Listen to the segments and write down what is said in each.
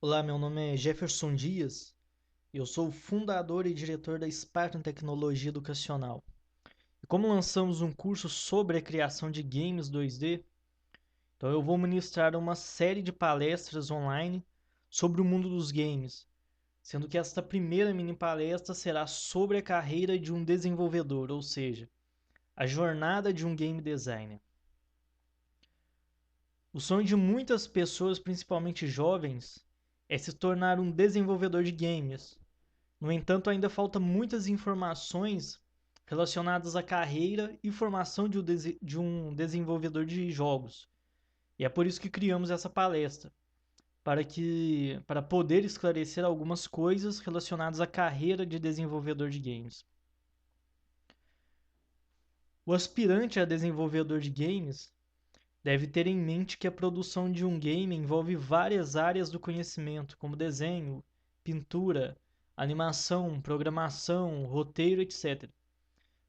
Olá, meu nome é Jefferson Dias e eu sou o fundador e diretor da Spartan Tecnologia Educacional. E como lançamos um curso sobre a criação de games 2D, então eu vou ministrar uma série de palestras online sobre o mundo dos games, sendo que esta primeira mini palestra será sobre a carreira de um desenvolvedor, ou seja, a jornada de um game designer. O sonho de muitas pessoas, principalmente jovens, é se tornar um desenvolvedor de games. No entanto, ainda falta muitas informações relacionadas à carreira e formação de um desenvolvedor de jogos. E é por isso que criamos essa palestra, para poder esclarecer algumas coisas relacionadas à carreira de desenvolvedor de games. O aspirante a desenvolvedor de games deve ter em mente que a produção de um game envolve várias áreas do conhecimento, como desenho, pintura, animação, programação, roteiro, etc.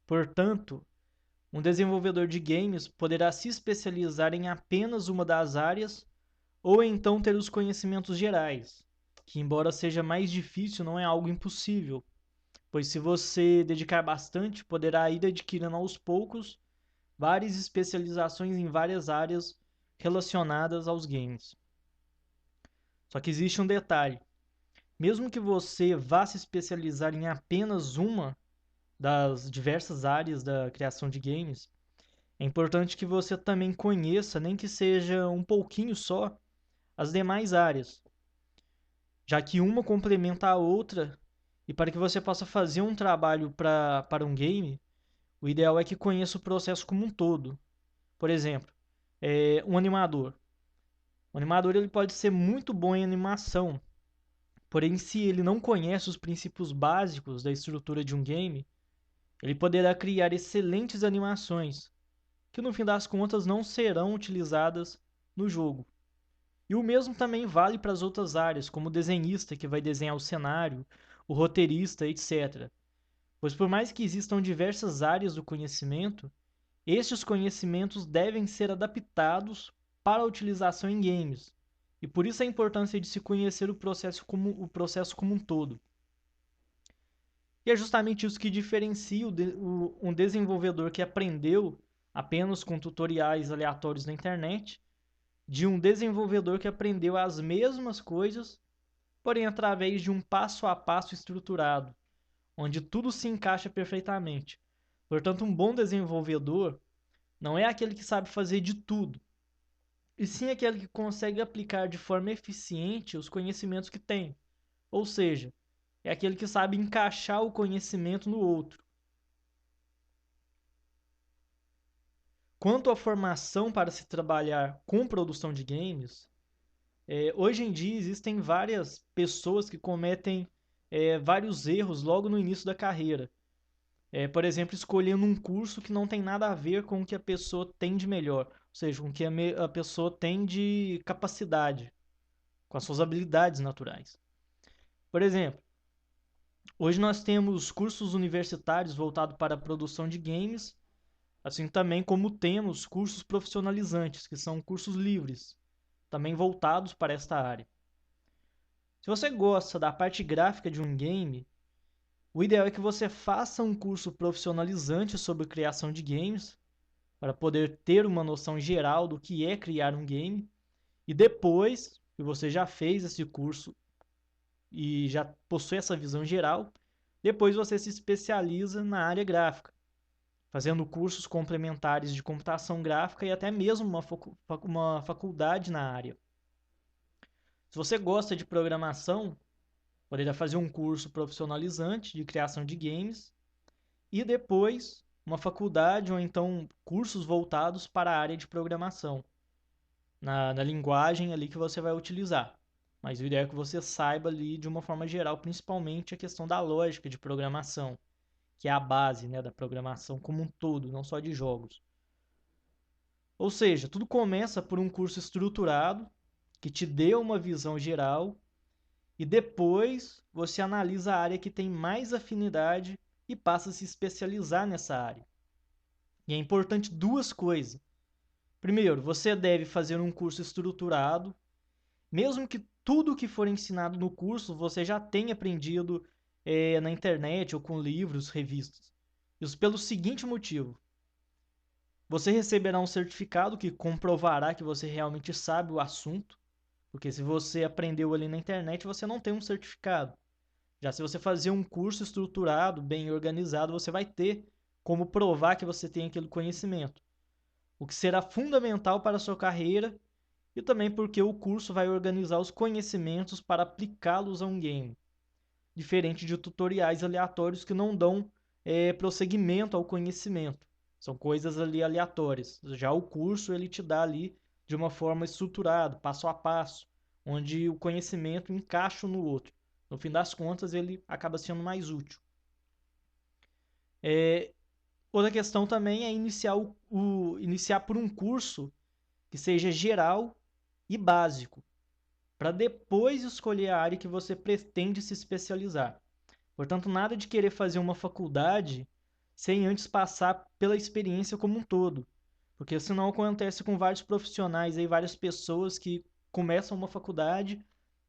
Portanto, um desenvolvedor de games poderá se especializar em apenas uma das áreas ou então ter os conhecimentos gerais, que, embora seja mais difícil, não é algo impossível, pois se você dedicar bastante, poderá ir adquirindo aos poucos várias especializações em várias áreas relacionadas aos games. Só que existe um detalhe: mesmo que você vá se especializar em apenas uma das diversas áreas da criação de games, é importante que você também conheça, nem que seja um pouquinho só, as demais áreas, já que uma complementa a outra, e para que você possa fazer um trabalho para um game, o ideal é que conheça o processo como um todo. Por exemplo, um animador. O animador ele pode ser muito bom em animação, porém, se ele não conhece os princípios básicos da estrutura de um game, ele poderá criar excelentes animações, que no fim das contas não serão utilizadas no jogo. E o mesmo também vale para as outras áreas, como o desenhista que vai desenhar o cenário, o roteirista, etc. Pois por mais que existam diversas áreas do conhecimento, estes conhecimentos devem ser adaptados para a utilização em games. E por isso a importância de se conhecer o processo como um todo. E é justamente isso que diferencia um desenvolvedor que aprendeu apenas com tutoriais aleatórios na internet de um desenvolvedor que aprendeu as mesmas coisas, porém através de um passo a passo estruturado, onde tudo se encaixa perfeitamente. Portanto, um bom desenvolvedor não é aquele que sabe fazer de tudo, e sim aquele que consegue aplicar de forma eficiente os conhecimentos que tem. Ou seja, é aquele que sabe encaixar o conhecimento no outro. Quanto à formação para se trabalhar com produção de games, hoje em dia existem várias pessoas que cometem vários erros logo no início da carreira. Por exemplo, escolhendo um curso que não tem nada a ver com o que a pessoa tem de melhor, ou seja, com o que a pessoa tem de capacidade, com as suas habilidades naturais. Por exemplo, hoje nós temos cursos universitários voltados para a produção de games, assim também como temos cursos profissionalizantes, que são cursos livres, também voltados para esta área. Se você gosta da parte gráfica de um game, o ideal é que você faça um curso profissionalizante sobre criação de games, para poder ter uma noção geral do que é criar um game, e depois que você já fez esse curso e já possui essa visão geral, depois você se especializa na área gráfica, fazendo cursos complementares de computação gráfica e até mesmo uma faculdade na área. Se você gosta de programação, poderia fazer um curso profissionalizante de criação de games e depois uma faculdade ou então cursos voltados para a área de programação, na linguagem ali que você vai utilizar. Mas o ideal é que você saiba ali de uma forma geral, principalmente a questão da lógica de programação, que é a base, né, da programação como um todo, não só de jogos. Ou seja, tudo começa por um curso estruturado que te dê uma visão geral e depois você analisa a área que tem mais afinidade e passa a se especializar nessa área. E é importante duas coisas. Primeiro, você deve fazer um curso estruturado mesmo que tudo que for ensinado no curso você já tenha aprendido na internet ou com livros, revistas. Isso pelo seguinte motivo: você receberá um certificado que comprovará que você realmente sabe o assunto, porque se você aprendeu ali na internet, você não tem um certificado. Já se você fazer um curso estruturado, bem organizado, você vai ter como provar que você tem aquele conhecimento, o que será fundamental para a sua carreira e também porque o curso vai organizar os conhecimentos para aplicá-los a um game, diferente de tutoriais aleatórios que não dão prosseguimento ao conhecimento. São coisas ali aleatórias. Já o curso ele te dá ali de uma forma estruturada, passo a passo, onde o conhecimento encaixa um no outro. No fim das contas, ele acaba sendo mais útil. Outra questão também é iniciar por um curso que seja geral e básico, para depois escolher a área que você pretende se especializar. Portanto, nada de querer fazer uma faculdade sem antes passar pela experiência como um todo. Porque senão acontece com vários profissionais aí, várias pessoas que começam uma faculdade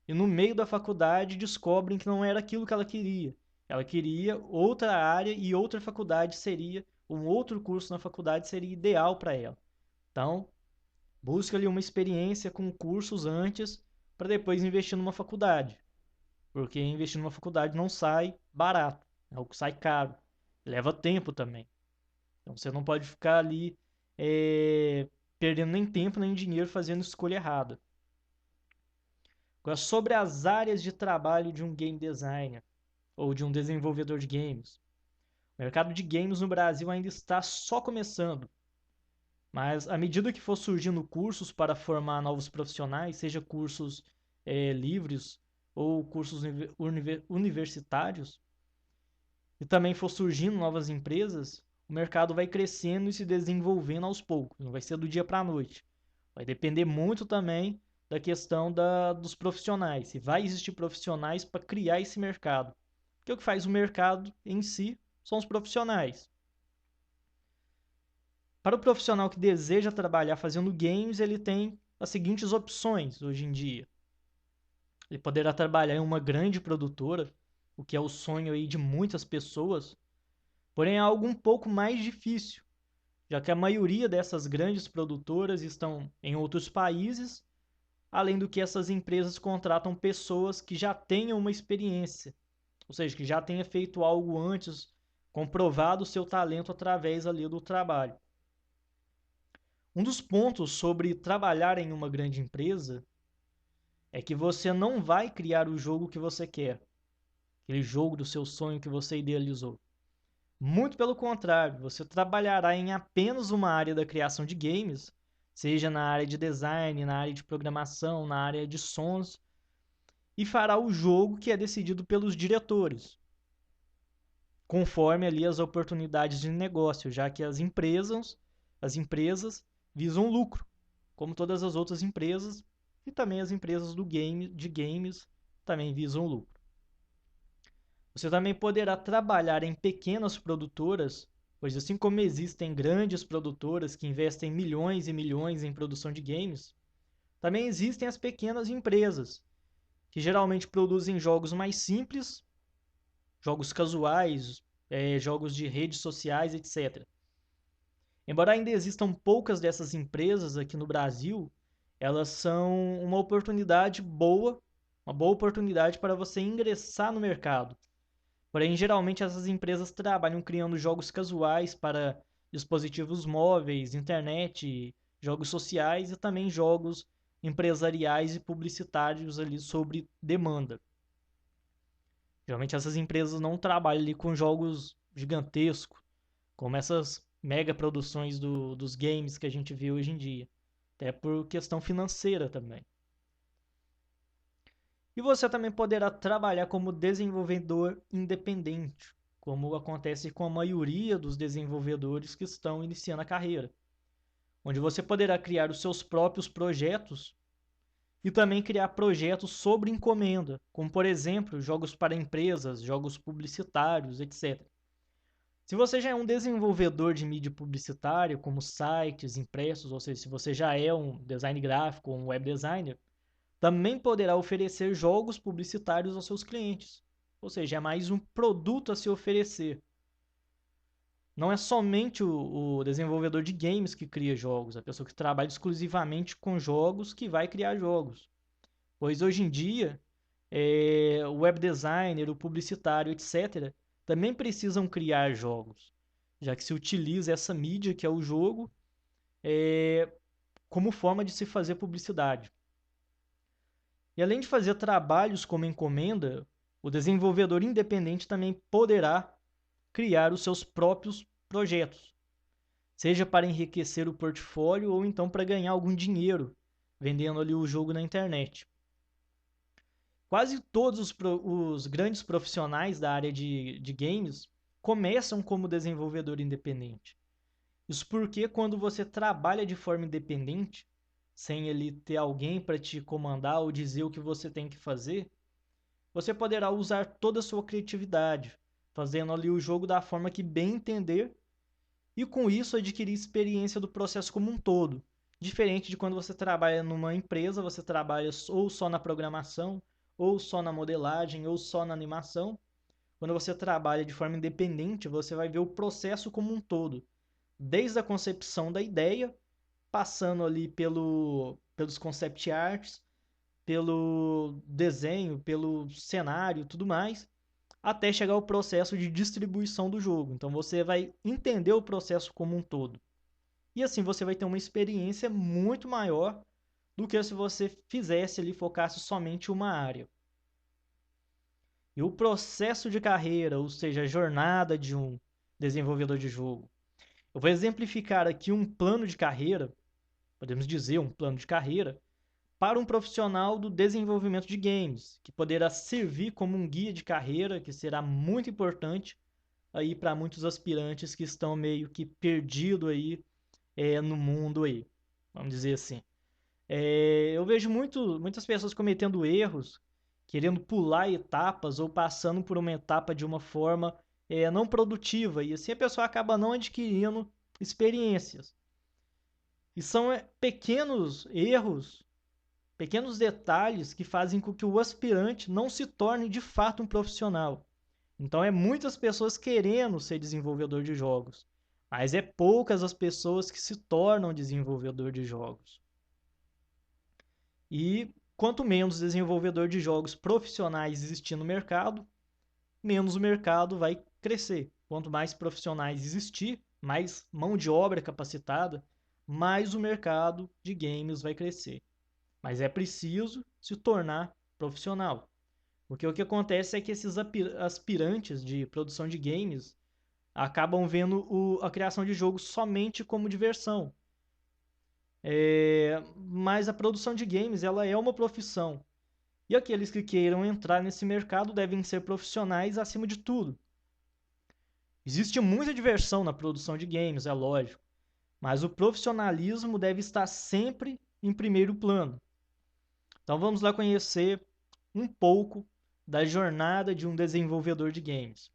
e no meio da faculdade descobrem que não era aquilo que ela queria. Ela queria outra área e outra faculdade seria, um outro curso na faculdade seria ideal para ela. Então, busca ali uma experiência com cursos antes para depois investir numa faculdade. Porque investir numa faculdade não sai barato, é algo que sai caro. Leva tempo também. Então você não pode ficar ali perdendo nem tempo nem dinheiro fazendo escolha errada. Agora, sobre as áreas de trabalho de um game designer ou de um desenvolvedor de games. O mercado de games no Brasil ainda está só começando. Mas à medida que for surgindo cursos para formar novos profissionais, seja cursos livres ou cursos universitários, e também for surgindo novas empresas, o mercado vai crescendo e se desenvolvendo aos poucos. Não vai ser do dia para a noite. Vai depender muito também da questão dos profissionais. Se vai existir profissionais para criar esse mercado. Porque o que faz o mercado em si são os profissionais. Para o profissional que deseja trabalhar fazendo games, ele tem as seguintes opções hoje em dia. Ele poderá trabalhar em uma grande produtora, o que é o sonho aí de muitas pessoas, porém é algo um pouco mais difícil, já que a maioria dessas grandes produtoras estão em outros países, além do que essas empresas contratam pessoas que já tenham uma experiência, ou seja, que já tenha feito algo antes, comprovado o seu talento através ali do trabalho. Um dos pontos sobre trabalhar em uma grande empresa é que você não vai criar o jogo que você quer, aquele jogo do seu sonho que você idealizou. Muito pelo contrário, você trabalhará em apenas uma área da criação de games, seja na área de design, na área de programação, na área de sons, e fará o jogo que é decidido pelos diretores, conforme ali as oportunidades de negócio, já que as empresas visam lucro, como todas as outras empresas, e também as empresas de games também visam lucro. Você também poderá trabalhar em pequenas produtoras, pois assim como existem grandes produtoras que investem milhões e milhões em produção de games, também existem as pequenas empresas, que geralmente produzem jogos mais simples, jogos casuais, jogos de redes sociais, etc. Embora ainda existam poucas dessas empresas aqui no Brasil, elas são uma boa oportunidade para você ingressar no mercado. Porém, geralmente essas empresas trabalham criando jogos casuais para dispositivos móveis, internet, jogos sociais e também jogos empresariais e publicitários ali sobre demanda. Geralmente essas empresas não trabalham ali com jogos gigantescos, como essas mega produções dos games que a gente vê hoje em dia. Até por questão financeira também. E você também poderá trabalhar como desenvolvedor independente, como acontece com a maioria dos desenvolvedores que estão iniciando a carreira, onde você poderá criar os seus próprios projetos e também criar projetos sobre encomenda, como por exemplo, jogos para empresas, jogos publicitários, etc. Se você já é um desenvolvedor de mídia publicitária, como sites, impressos, ou seja, se você já é um design gráfico ou um web designer, também poderá oferecer jogos publicitários aos seus clientes. Ou seja, é mais um produto a se oferecer. Não é somente o desenvolvedor de games que cria jogos, a pessoa que trabalha exclusivamente com jogos que vai criar jogos. Pois hoje em dia, o web designer, o publicitário, etc., também precisam criar jogos, já que se utiliza essa mídia que é o jogo como forma de se fazer publicidade. E além de fazer trabalhos como encomenda, o desenvolvedor independente também poderá criar os seus próprios projetos, seja para enriquecer o portfólio ou então para ganhar algum dinheiro vendendo ali o jogo na internet. Quase todos os grandes profissionais da área de games começam como desenvolvedor independente. Isso porque quando você trabalha de forma independente, sem ele ter alguém para te comandar ou dizer o que você tem que fazer, você poderá usar toda a sua criatividade, fazendo ali o jogo da forma que bem entender e com isso adquirir experiência do processo como um todo. Diferente de quando você trabalha numa empresa, você trabalha ou só na programação, ou só na modelagem, ou só na animação. Quando você trabalha de forma independente, você vai ver o processo como um todo, desde a concepção da ideia, passando ali pelos concept arts, pelo desenho, pelo cenário, tudo mais, até chegar ao processo de distribuição do jogo. Então você vai entender o processo como um todo. E assim você vai ter uma experiência muito maior do que se você fizesse ali, focasse somente uma área. E o processo de carreira, ou seja, a jornada de um desenvolvedor de jogo. Eu vou exemplificar aqui um plano de carreira, podemos dizer um plano de carreira, para um profissional do desenvolvimento de games, que poderá servir como um guia de carreira, que será muito importante aí para muitos aspirantes que estão meio que perdidos aí no mundo aí, vamos dizer assim. Eu vejo muitas pessoas cometendo erros, querendo pular etapas ou passando por uma etapa de uma forma não produtiva, e assim a pessoa acaba não adquirindo experiências. E são pequenos erros, pequenos detalhes que fazem com que o aspirante não se torne de fato um profissional. Então é muitas pessoas querendo ser desenvolvedor de jogos, mas é poucas as pessoas que se tornam desenvolvedor de jogos. E quanto menos desenvolvedor de jogos profissionais existir no mercado, menos o mercado vai crescer. Quanto mais profissionais existir, mais mão de obra capacitada, mais o mercado de games vai crescer. Mas é preciso se tornar profissional. Porque o que acontece é que esses aspirantes de produção de games acabam vendo a criação de jogos somente como diversão. Mas a produção de games ela é uma profissão. E aqueles que queiram entrar nesse mercado devem ser profissionais acima de tudo. Existe muita diversão na produção de games, é lógico, mas o profissionalismo deve estar sempre em primeiro plano. Então vamos lá conhecer um pouco da jornada de um desenvolvedor de games.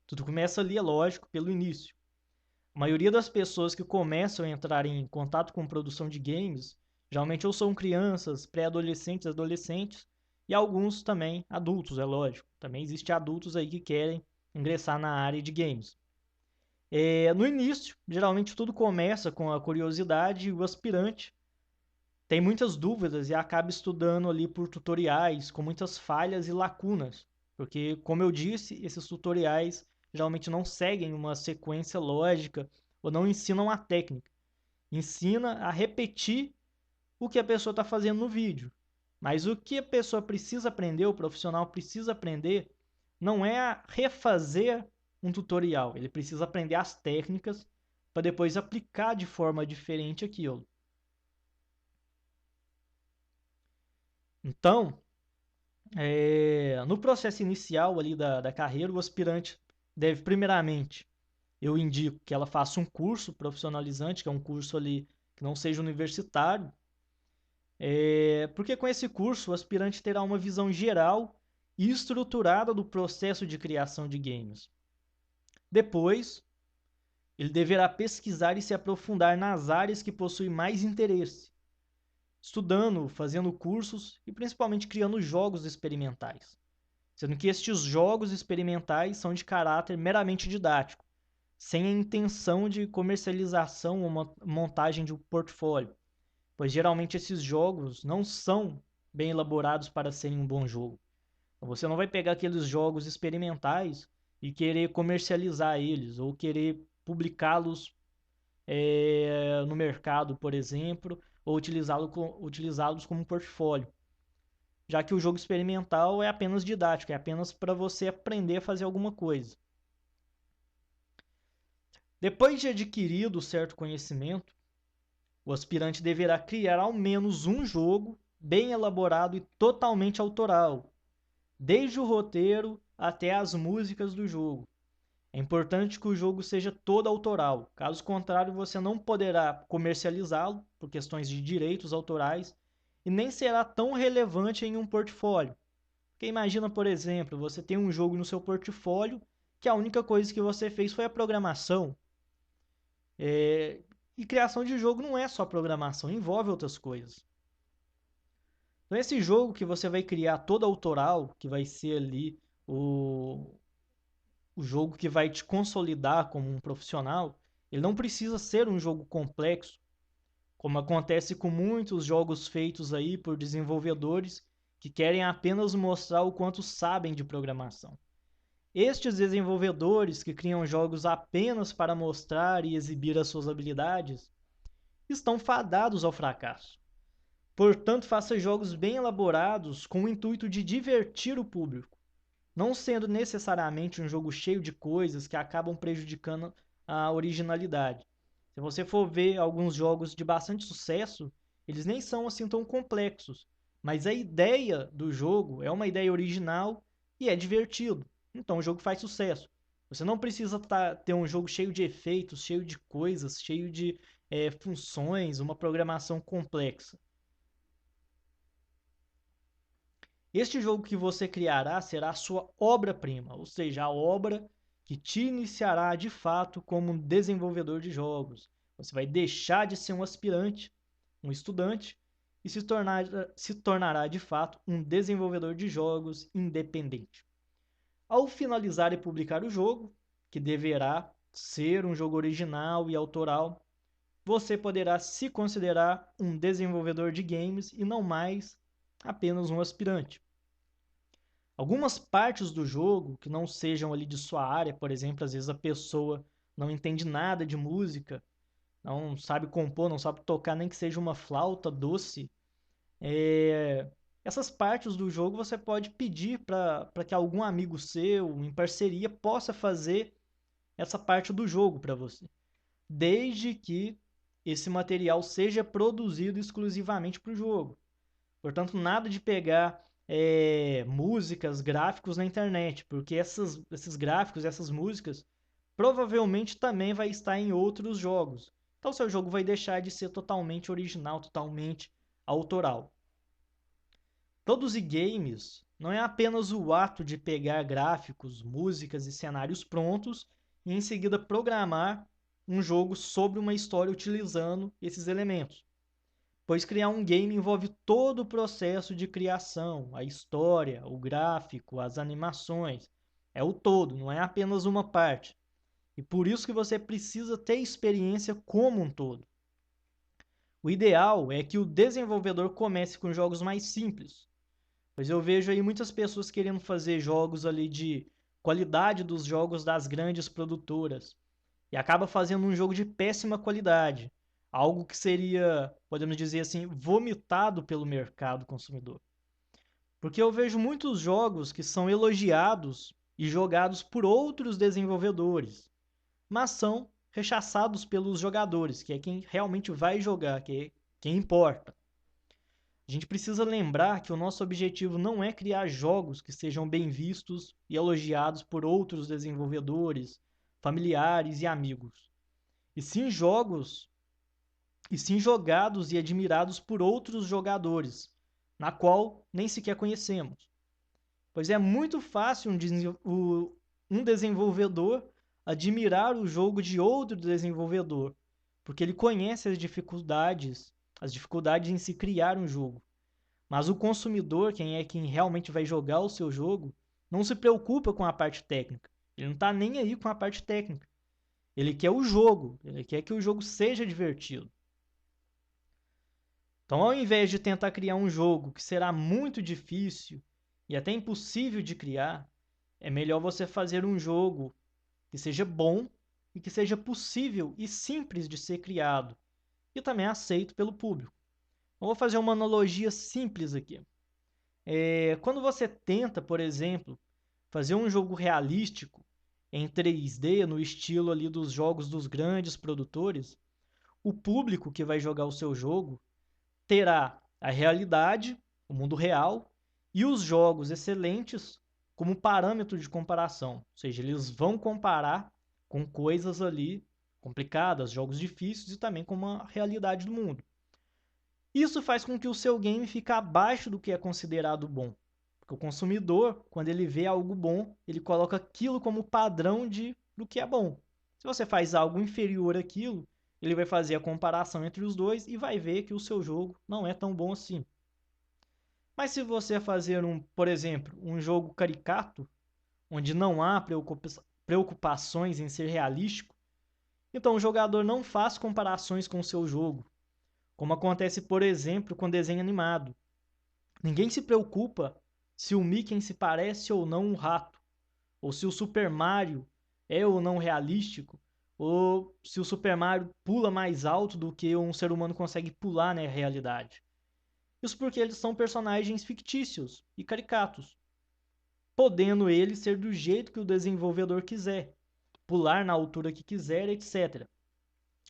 Tudo começa ali, é lógico, pelo início. A maioria das pessoas que começam a entrar em contato com produção de games, geralmente ou são crianças, pré-adolescentes, adolescentes, e alguns também adultos, é lógico. Também existem adultos aí que querem ingressar na área de games. No início, geralmente tudo começa com a curiosidade e o aspirante tem muitas dúvidas e acaba estudando ali por tutoriais com muitas falhas e lacunas, porque, como eu disse, esses tutoriais geralmente não seguem uma sequência lógica ou não ensinam a técnica. Ensina a repetir o que a pessoa está fazendo no vídeo. Mas o que a pessoa precisa aprender, o profissional precisa aprender, não é a refazer um tutorial. Ele precisa aprender as técnicas para depois aplicar de forma diferente aquilo. Então, no processo inicial ali da carreira, o aspirante deve, primeiramente, eu indico que ela faça um curso profissionalizante, que é um curso ali que não seja universitário, porque com esse curso o aspirante terá uma visão geral e estruturada do processo de criação de games. Depois, ele deverá pesquisar e se aprofundar nas áreas que possuem mais interesse, estudando, fazendo cursos e principalmente criando jogos experimentais. Sendo que estes jogos experimentais são de caráter meramente didático, sem a intenção de comercialização ou montagem de um portfólio, pois geralmente esses jogos não são bem elaborados para serem um bom jogo. Então, você não vai pegar aqueles jogos experimentais e querer comercializar eles ou querer publicá-los no mercado, por exemplo, ou utilizá-los como um portfólio, já que o jogo experimental é apenas didático, é apenas para você aprender a fazer alguma coisa. Depois de adquirido certo conhecimento, o aspirante deverá criar ao menos um jogo bem elaborado e totalmente autoral, desde o roteiro até as músicas do jogo. É importante que o jogo seja todo autoral, caso contrário, você não poderá comercializá-lo por questões de direitos autorais e nem será tão relevante em um portfólio. Porque imagina, por exemplo, você tem um jogo no seu portfólio que a única coisa que você fez foi a programação. E criação de jogo não é só programação, envolve outras coisas. Então, esse jogo que você vai criar todo autoral, que vai ser ali o jogo que vai te consolidar como um profissional, ele não precisa ser um jogo complexo, como acontece com muitos jogos feitos aí por desenvolvedores que querem apenas mostrar o quanto sabem de programação. Estes desenvolvedores que criam jogos apenas para mostrar e exibir as suas habilidades estão fadados ao fracasso. Portanto, faça jogos bem elaborados com o intuito de divertir o público, não sendo necessariamente um jogo cheio de coisas que acabam prejudicando a originalidade. Se você for ver alguns jogos de bastante sucesso, eles nem são assim tão complexos, mas a ideia do jogo é uma ideia original e é divertido. Então o jogo faz sucesso. Você não precisa ter um jogo cheio de efeitos, cheio de coisas, cheio de funções, uma programação complexa. Este jogo que você criará será a sua obra-prima, ou seja, a obra que te iniciará de fato como um desenvolvedor de jogos. Você vai deixar de ser um aspirante, um estudante, e se tornará de fato um desenvolvedor de jogos independente. Ao finalizar e publicar o jogo, que deverá ser um jogo original e autoral, você poderá se considerar um desenvolvedor de games e não mais apenas um aspirante. Algumas partes do jogo que não sejam ali de sua área, por exemplo, às vezes a pessoa não entende nada de música, não sabe compor, não sabe tocar nem que seja uma flauta doce. Essas partes do jogo você pode pedir para que algum amigo seu, em parceria, possa fazer essa parte do jogo para você, desde que esse material seja produzido exclusivamente para o jogo. Portanto, nada de pegar músicas, gráficos na internet, porque esses gráficos, essas músicas, provavelmente também vai estar em outros jogos. Então, seu jogo vai deixar de ser totalmente original, totalmente autoral. Produzir games não é apenas o ato de pegar gráficos, músicas e cenários prontos e em seguida programar um jogo sobre uma história utilizando esses elementos. Pois criar um game envolve todo o processo de criação, a história, o gráfico, as animações. É o todo, não é apenas uma parte. E por isso que você precisa ter experiência como um todo. O ideal é que o desenvolvedor comece com jogos mais simples, pois eu vejo aí muitas pessoas querendo fazer jogos ali de qualidade dos jogos das grandes produtoras e acaba fazendo um jogo de péssima qualidade, algo que seria, podemos dizer assim, vomitado pelo mercado consumidor. Porque eu vejo muitos jogos que são elogiados e jogados por outros desenvolvedores, mas são rechaçados pelos jogadores, que é quem realmente vai jogar, que é quem importa. A gente precisa lembrar que o nosso objetivo não é criar jogos que sejam bem vistos e elogiados por outros desenvolvedores, familiares e amigos, e sim jogados e admirados por outros jogadores, na qual nem sequer conhecemos. Pois é muito fácil um desenvolvedor admirar o jogo de outro desenvolvedor, porque ele conhece as dificuldades, as dificuldades em se criar um jogo. Mas o consumidor, quem realmente vai jogar o seu jogo, não se preocupa com a parte técnica. Ele não está nem aí com a parte técnica. Ele quer o jogo, ele quer que o jogo seja divertido. Então, ao invés de tentar criar um jogo que será muito difícil e até impossível de criar, é melhor você fazer um jogo que seja bom e que seja possível e simples de ser criado e também aceito pelo público. Eu vou fazer uma analogia simples aqui. Quando você tenta, por exemplo, fazer um jogo realístico em 3D, no estilo ali dos jogos dos grandes produtores, o público que vai jogar o seu jogo terá a realidade, o mundo real, e os jogos excelentes como parâmetro de comparação. Ou seja, eles vão comparar com coisas ali complicadas, jogos difíceis e também com uma realidade do mundo. Isso faz com que o seu game fique abaixo do que é considerado bom. Porque o consumidor, quando ele vê algo bom, ele coloca aquilo como padrão do que é bom. Se você faz algo inferior àquilo, ele vai fazer a comparação entre os dois e vai ver que o seu jogo não é tão bom assim. Mas se você fazer por exemplo, um jogo caricato, onde não há preocupações em ser realístico, então o jogador não faz comparações com o seu jogo, como acontece, por exemplo, com desenho animado. Ninguém se preocupa se o Mickey se parece ou não um rato, ou se o Super Mario é ou não realístico, ou se o Super Mario pula mais alto do que um ser humano consegue pular na realidade. Isso porque eles são personagens fictícios e caricatos, podendo eles ser do jeito que o desenvolvedor quiser, pular na altura que quiser, etc.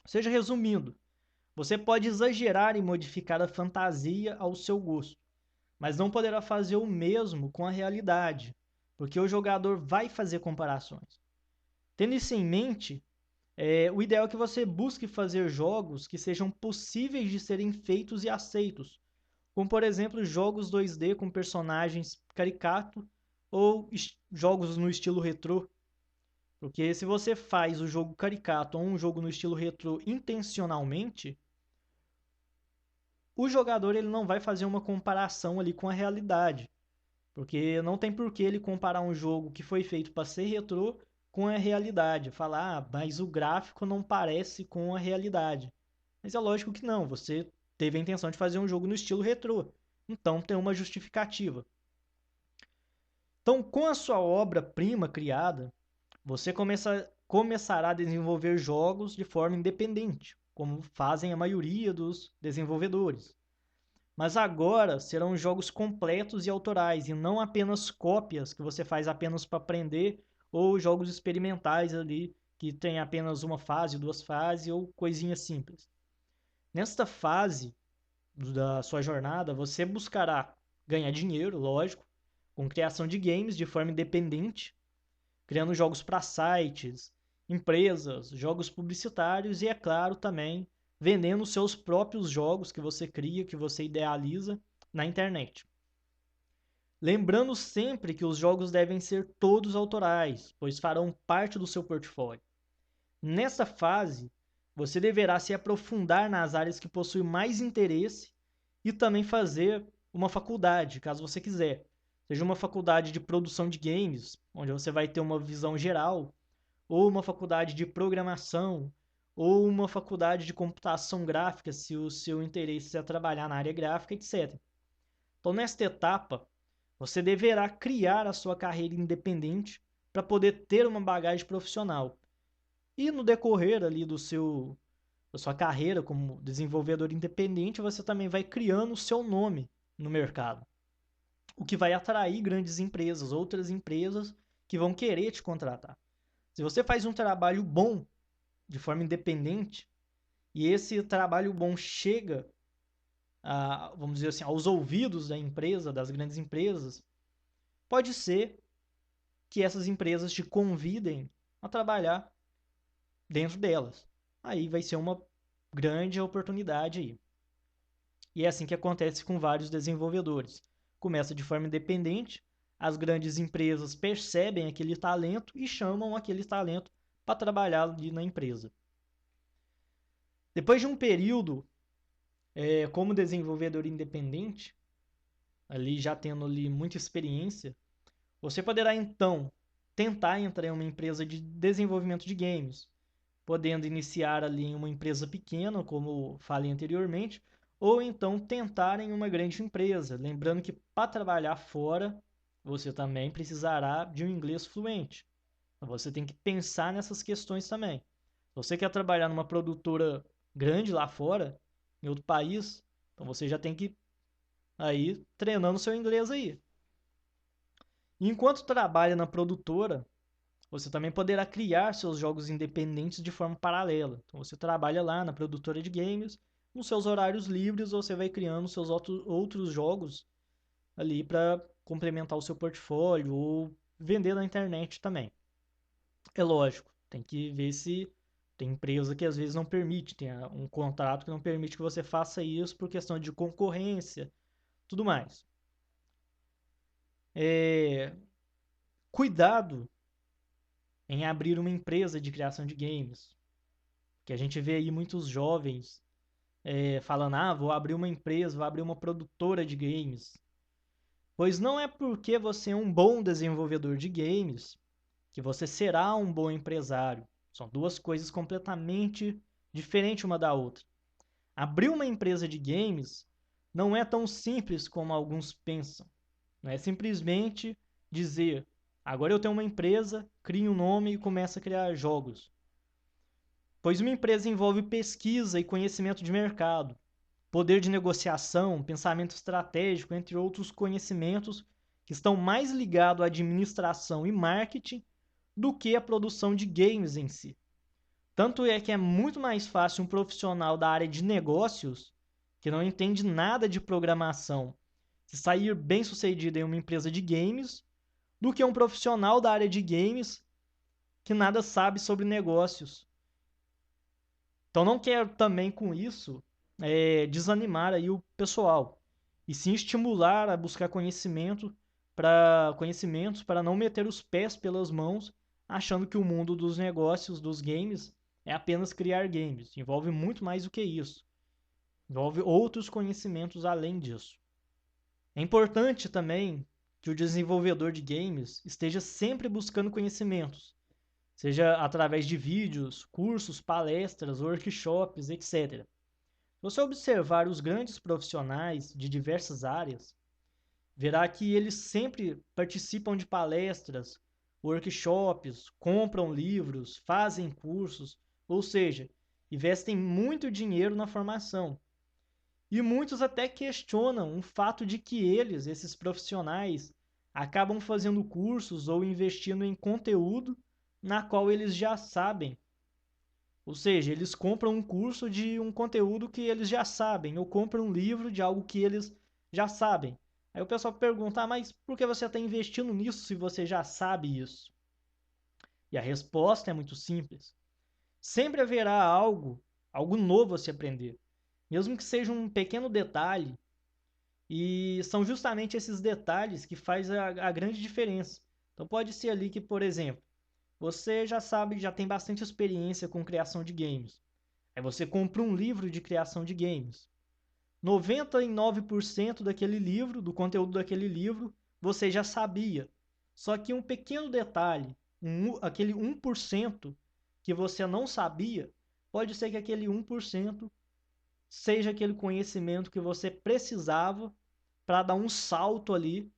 Ou seja, resumindo, você pode exagerar e modificar a fantasia ao seu gosto, mas não poderá fazer o mesmo com a realidade, porque o jogador vai fazer comparações. Tendo isso em mente, o ideal é que você busque fazer jogos que sejam possíveis de serem feitos e aceitos, como por exemplo jogos 2D com personagens caricatos ou jogos no estilo retrô. Porque se você faz o jogo caricato ou um jogo no estilo retrô intencionalmente, o jogador ele não vai fazer uma comparação ali com a realidade. Porque não tem por que ele comparar um jogo que foi feito para ser retrô com a realidade. Falar, mas o gráfico não parece com a realidade. Mas é lógico que não, você teve a intenção de fazer um jogo no estilo retrô. Então tem uma justificativa. Então, com a sua obra-prima criada, você começará a desenvolver jogos de forma independente, como fazem a maioria dos desenvolvedores. Mas agora serão jogos completos e autorais, e não apenas cópias que você faz apenas para aprender, ou jogos experimentais ali, que tem apenas uma fase, duas fases, ou coisinhas simples. Nesta fase da sua jornada, você buscará ganhar dinheiro, lógico, com criação de games de forma independente, criando jogos para sites, empresas, jogos publicitários e, é claro, também vendendo seus próprios jogos que você cria, que você idealiza na internet. Lembrando sempre que os jogos devem ser todos autorais, pois farão parte do seu portfólio. Nessa fase, você deverá se aprofundar nas áreas que possuem mais interesse e também fazer uma faculdade, caso você quiser. Seja uma faculdade de produção de games, onde você vai ter uma visão geral, ou uma faculdade de programação, ou uma faculdade de computação gráfica, se o seu interesse é trabalhar na área gráfica, etc. Então, nesta etapa, você deverá criar a sua carreira independente para poder ter uma bagagem profissional. E no decorrer ali da sua carreira como desenvolvedor independente, você também vai criando o seu nome no mercado, o que vai atrair grandes empresas, outras empresas que vão querer te contratar. Se você faz um trabalho bom de forma independente e esse trabalho bom chega vamos dizer assim, aos ouvidos da empresa, das grandes empresas, pode ser que essas empresas te convidem a trabalhar dentro delas. Aí vai ser uma grande oportunidade aí. E é assim que acontece com vários desenvolvedores. Começa de forma independente, as grandes empresas percebem aquele talento e chamam aquele talento para trabalhar ali na empresa. Depois de um período como desenvolvedor independente, ali já tendo ali muita experiência, você poderá então tentar entrar em uma empresa de desenvolvimento de games, podendo iniciar ali em uma empresa pequena, como falei anteriormente, ou então tentar em uma grande empresa. Lembrando que para trabalhar fora, você também precisará de um inglês fluente. Então você tem que pensar nessas questões também. Se você quer trabalhar numa produtora grande lá fora, em outro país, então você já tem que ir aí treinando seu inglês aí. Enquanto trabalha na produtora, você também poderá criar seus jogos independentes de forma paralela. Então você trabalha lá na produtora de games, nos seus horários livres você vai criando seus outros jogos ali para complementar o seu portfólio ou vender na internet também. É lógico, tem que ver se tem empresa que às vezes não permite, tem um contrato que não permite que você faça isso por questão de concorrência, tudo mais. Cuidado em abrir uma empresa de criação de games, que a gente vê aí muitos jovens falando, vou abrir uma empresa, vou abrir uma produtora de games. Pois não é porque você é um bom desenvolvedor de games que você será um bom empresário. São duas coisas completamente diferentes uma da outra. Abrir uma empresa de games não é tão simples como alguns pensam. Não é simplesmente dizer, agora eu tenho uma empresa, crio um nome e começo a criar jogos. Pois uma empresa envolve pesquisa e conhecimento de mercado, poder de negociação, pensamento estratégico, entre outros conhecimentos que estão mais ligados à administração e marketing do que à produção de games em si. Tanto é que é muito mais fácil um profissional da área de negócios, que não entende nada de programação, se sair bem-sucedido em uma empresa de games, do que um profissional da área de games que nada sabe sobre negócios. Então não quero também com isso desanimar aí o pessoal, e sim estimular a buscar conhecimentos para não meter os pés pelas mãos, achando que o mundo dos negócios, dos games, é apenas criar games. Envolve muito mais do que isso. Envolve outros conhecimentos além disso. É importante também que o desenvolvedor de games esteja sempre buscando conhecimentos, seja através de vídeos, cursos, palestras, workshops, etc. Se você observar os grandes profissionais de diversas áreas, verá que eles sempre participam de palestras, workshops, compram livros, fazem cursos, ou seja, investem muito dinheiro na formação. E muitos até questionam o fato de que eles, esses profissionais, acabam fazendo cursos ou investindo em conteúdo na qual eles já sabem. Ou seja, eles compram um curso de um conteúdo que eles já sabem, ou compram um livro de algo que eles já sabem. Aí o pessoal pergunta, mas por que você está investindo nisso se você já sabe isso? E a resposta é muito simples. Sempre haverá algo novo a se aprender, mesmo que seja um pequeno detalhe, e são justamente esses detalhes que faz a grande diferença. Então pode ser ali que, por exemplo, você já sabe, já tem bastante experiência com criação de games. Aí você compra um livro de criação de games. 99% daquele livro, do conteúdo daquele livro, você já sabia. Só que um pequeno detalhe, aquele 1% que você não sabia, pode ser que aquele 1% seja aquele conhecimento que você precisava para dar um salto ali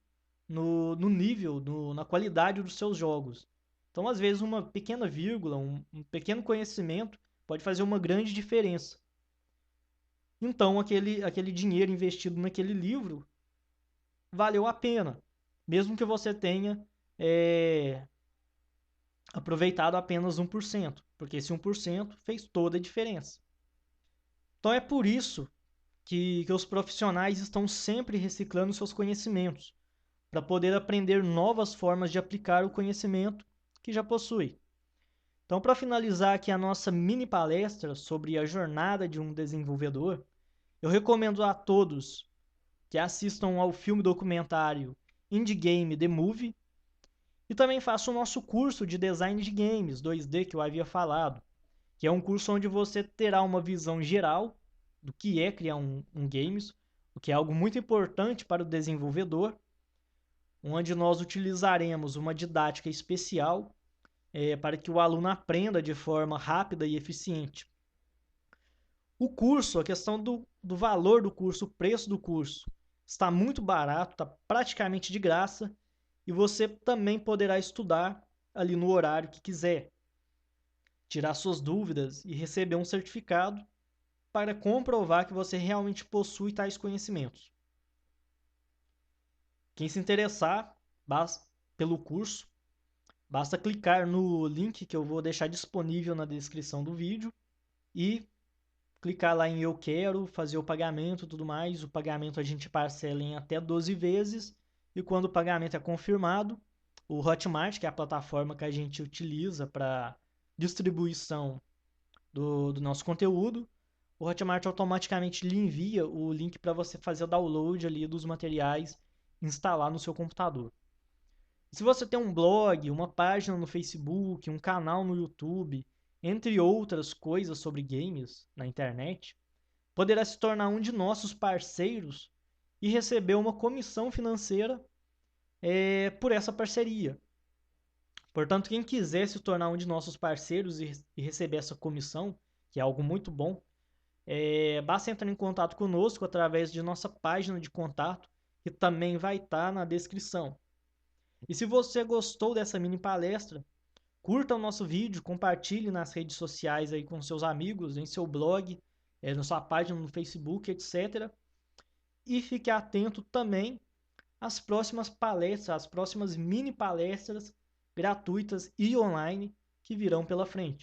no nível, na qualidade dos seus jogos. Então, às vezes, uma pequena vírgula, um pequeno conhecimento pode fazer uma grande diferença. Então, aquele dinheiro investido naquele livro valeu a pena, mesmo que você tenha aproveitado apenas 1%, porque esse 1% fez toda a diferença. Então, é por isso que os profissionais estão sempre reciclando seus conhecimentos, para poder aprender novas formas de aplicar o conhecimento que já possui. Então, para finalizar aqui a nossa mini palestra sobre a jornada de um desenvolvedor, eu recomendo a todos que assistam ao filme documentário Indie Game The Movie e também façam o nosso curso de design de games 2D que eu havia falado, que é um curso onde você terá uma visão geral do que é criar um games, o que é algo muito importante para o desenvolvedor, onde nós utilizaremos uma didática especial para que o aluno aprenda de forma rápida e eficiente. O curso, a questão do valor do curso, o preço do curso, está muito barato, está praticamente de graça, e você também poderá estudar ali no horário que quiser, tirar suas dúvidas e receber um certificado para comprovar que você realmente possui tais conhecimentos. Quem se interessar pelo curso, basta clicar no link que eu vou deixar disponível na descrição do vídeo e clicar lá em eu quero, fazer o pagamento e tudo mais. O pagamento a gente parcela em até 12 vezes e quando o pagamento é confirmado, o Hotmart, que é a plataforma que a gente utiliza para distribuição do nosso conteúdo, o Hotmart automaticamente lhe envia o link para você fazer o download ali dos materiais e instalar no seu computador. Se você tem um blog, uma página no Facebook, um canal no YouTube, entre outras coisas sobre games na internet, poderá se tornar um de nossos parceiros e receber uma comissão financeira por essa parceria. Portanto, quem quiser se tornar um de nossos parceiros e receber essa comissão, que é algo muito bom, basta entrar em contato conosco através de nossa página de contato, que também vai estar na descrição. E se você gostou dessa mini palestra, curta o nosso vídeo, compartilhe nas redes sociais aí com seus amigos, em seu blog, na sua página no Facebook, etc. E fique atento também às próximas palestras, às próximas mini palestras gratuitas e online que virão pela frente.